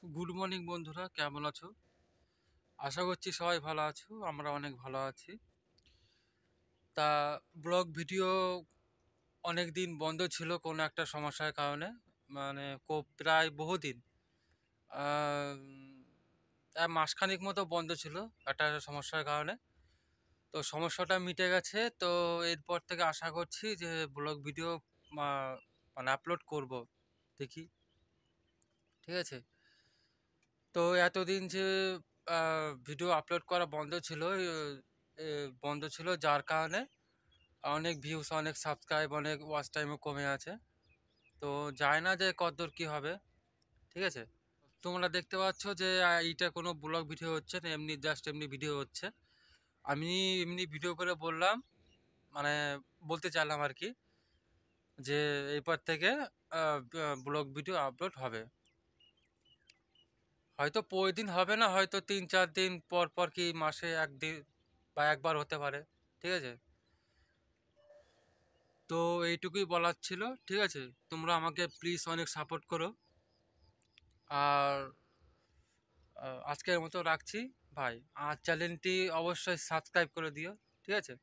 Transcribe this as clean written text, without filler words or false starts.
Good morning বন্ধুরা, কেমন আছো? আশা করছি সবাই ভালো আছো। আমরা অনেক ভালো আছি। তা ব্লগ ভিডিও অনেক দিন বন্ধ ছিল কোনো একটা সমস্যার কারণে। মানে প্রায় বহুদিন, মাসখানেক মতো বন্ধ ছিল একটা সমস্যার কারণে। তো সমস্যাটা মিটে গেছে। তো এরপর থেকে আশা করছি যে ব্লগ ভিডিও মানে আপলোড করব, দেখি। ঠিক আছে। তো এতদিন যে ভিডিও আপলোড করা বন্ধ ছিল, যার কারণে অনেক ভিউস, অনেক সাবস্ক্রাইব, অনেক ওয়াচ টাইমও কমে আছে। তো জানি না যে কতদূর কি হবে। ঠিক আছে। তোমরা দেখতে পাচ্ছ যে এইটা কোনো ব্লগ ভিডিও হচ্ছে না, এমনি জাস্ট এমনি ভিডিও হচ্ছে। আমি এমনি ভিডিও করে বললাম, মানে বলতে চাইলাম আর কি, যে এরপর থেকে ব্লগ ভিডিও আপলোড হবে। হয়তো প্রতিদিন হবে না, হয়তো 3-4 দিন পর পর, কি মাসে একদিন বা একবার হতে পারে। ঠিক আছে। তো এইটুকুই বলার ছিল। ঠিক আছে। তোমরা আমাকে প্লিজ অনেক সাপোর্ট করো। আর আজকের মতো রাখছি ভাই। আর চ্যানেলটি অবশ্যই সাবস্ক্রাইব করে দিও। ঠিক আছে।